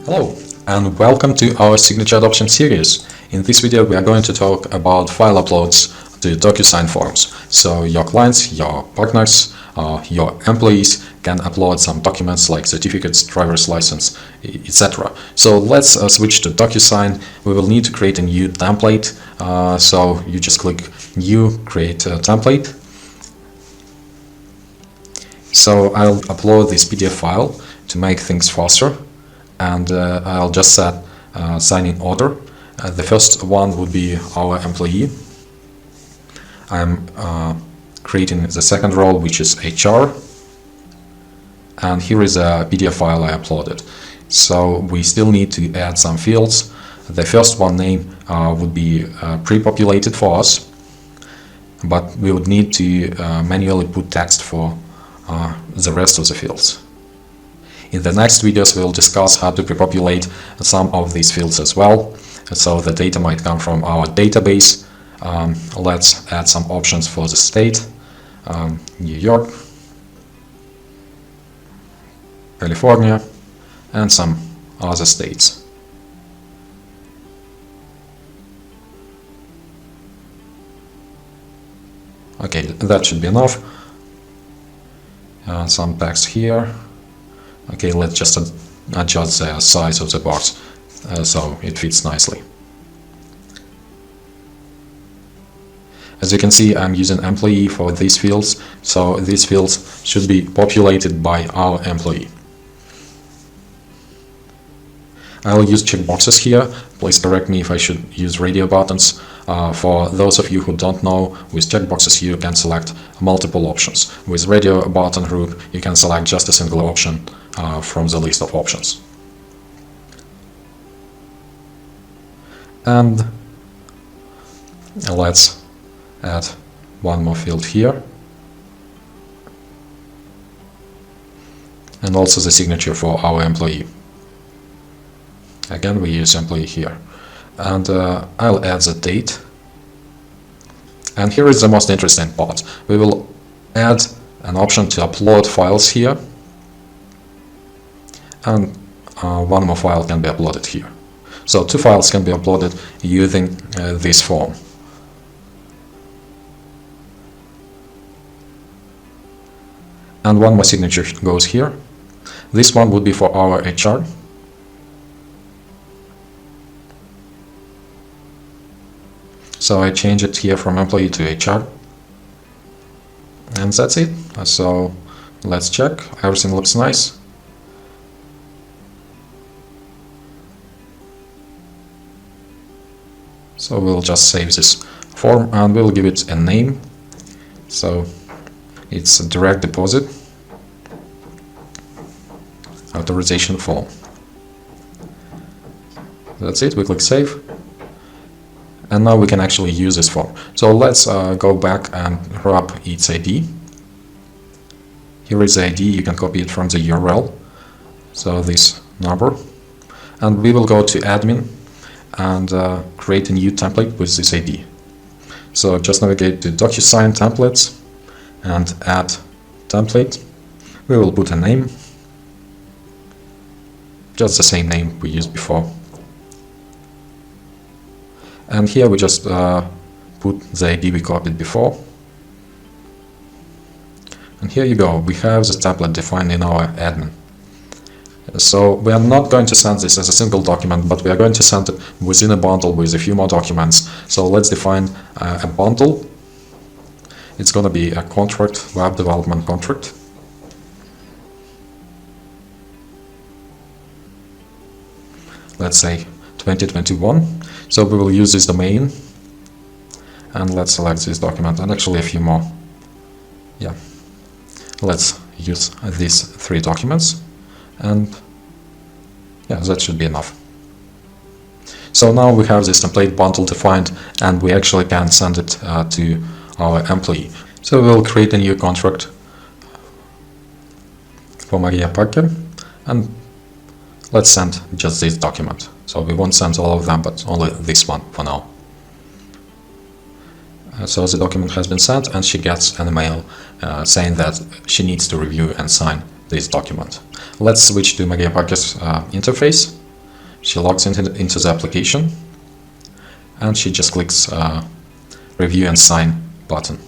Hello and welcome to our signature adoption series. In this video we are going to talk about file uploads to Docusign forms. So your clients, your partners, your employees can upload some documents like certificates, driver's license, etc. So let's switch to Docusign. We will need to create a new template. So you just click New, Create a Template. So I'll upload this PDF file to make things faster. And I'll just set sign-in order. The first one would be our employee. I'm creating the second role, which is HR. And here is a PDF file I uploaded. So we still need to add some fields. The first one name would be pre-populated for us, but we would need to manually put text for the rest of the fields. In the next videos, we'll discuss how to pre-populate some of these fields as well. So the data might come from our database. Let's add some options for the state. New York, California, and some other states. Okay, that should be enough. Some text here. Okay, let's just adjust the size of the box so it fits nicely. As you can see, I'm using employee for these fields, so these fields should be populated by our employee. I'll use checkboxes here. Please correct me if I should use radio buttons. For those of you who don't know, with checkboxes you can select multiple options. With radio button group, you can select just a single option from the list of options. And let's add one more field here. And also the signature for our employee. Again, we use employee here. And I'll add the date. And here is the most interesting part. We will add an option to upload files here. And one more file can be uploaded here. So two files can be uploaded using this form. And one more signature goes here. This one would be for our HR. So I change it here from employee to HR. And that's it. So let's check. Everything looks nice. So we'll just save this form and we'll give it a name. So it's a direct deposit authorization form. That's it. We click save. And now we can actually use this form. So let's go back and grab its ID. Here is the ID. You can copy it from the URL. So this number. And we will go to admin and create a new template with this ID. So just navigate to Docusign templates and add template. We will put a name, just the same name we used before. And here we just put the ID we copied before. And here you go, we have the template defined in our admin. So we are not going to send this as a single document, but we are going to send it within a bundle with a few more documents. So let's define a bundle. It's going to be a contract, web development contract. Let's say 2021. So we will use this domain. And let's select this document and actually a few more. Yeah. Let's use these three documents. And yeah, that should be enough. So now we have this template bundle defined and we actually can send it to our employee. So we'll create a new contract for Maria Parker and let's send just this document. So we won't send all of them, but only this one for now. So the document has been sent and she gets an email saying that she needs to review and sign this document. Let's switch to Maria Parker's interface. She logs into the application and she just clicks Review and Sign button.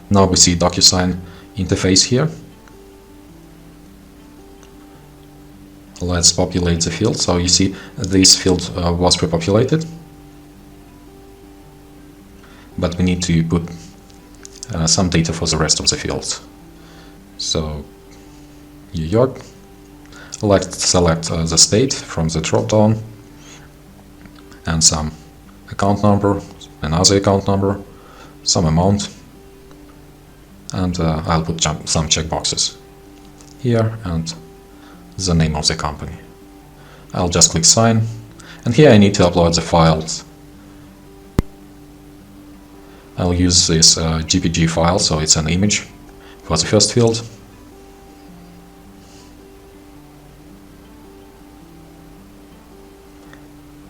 Now we see Docusign interface here. Let's populate the field. So you see this field was pre-populated, but we need to put some data for the rest of the fields. So New York, let's select the state from the drop-down and some account number, another account number, some amount, and I'll put some checkboxes here and the name of the company. I'll just click Sign, and here I need to upload the files. I'll use this GPG file, so it's an image for the first field.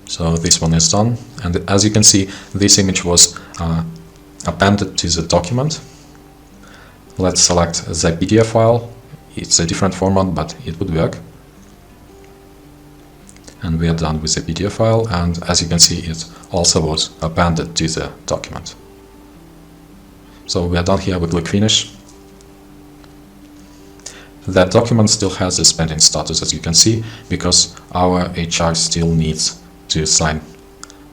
So this one is done, and as you can see, this image was appended to the document. Let's select the PDF file. It's a different format, but it would work. And we are done with the PDF file, and as you can see, it also was appended to the document. So we are done here. We click Finish. That document still has this pending status, as you can see, because our HR still needs to sign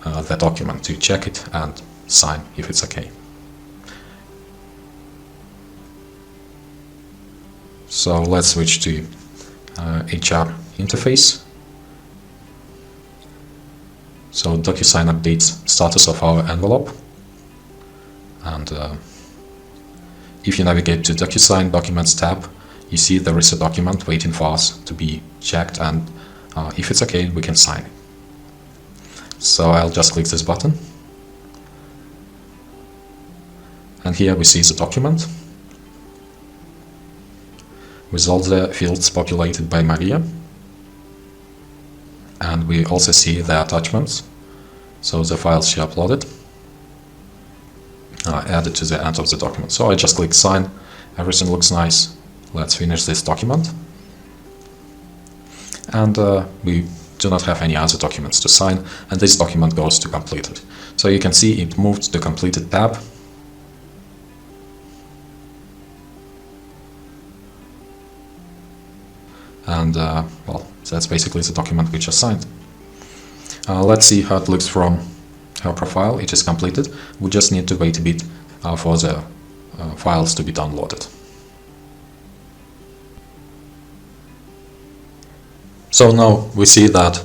the document, to check it and sign if it's okay. So let's switch to HR interface. So Docusign updates status of our envelope, and if you navigate to Docusign Documents tab, you see there is a document waiting for us to be checked, and if it's okay, we can sign it. So I'll just click this button, and here we see the document with all the fields populated by Maria, and we also see the attachments, so the files she uploaded added to the end of the document. So I just click Sign. Everything looks nice. Let's finish this document, and we do not have any other documents to sign, and this document goes to completed. So you can see it moved to completed tab. And well, that's basically the document we just signed. Let's see how it looks from her profile. It is completed. We just need to wait a bit for the files to be downloaded. So now we see that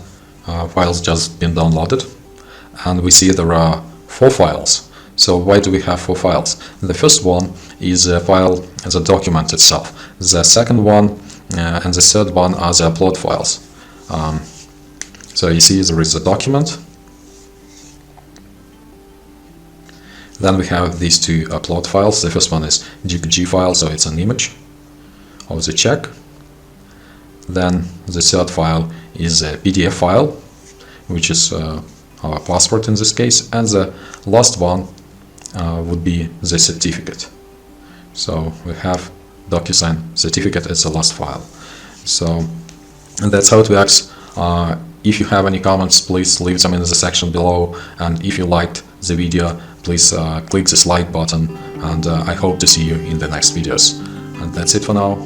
files just been downloaded, and we see there are 4 files. So why do we have 4 files? The first one is a file as a document itself. The second one and the third one are the upload files. So you see there is a document. Then we have these 2 upload files. The first one is GPG file, so it's an image of the check. Then the third file is a PDF file, which is our passport in this case. And the last one would be the certificate. So we have Docusign certificate as the last file. So and that's how it works. If you have any comments, please leave them in the section below, and if you liked the video, please click this like button, and I hope to see you in the next videos. And that's it for now.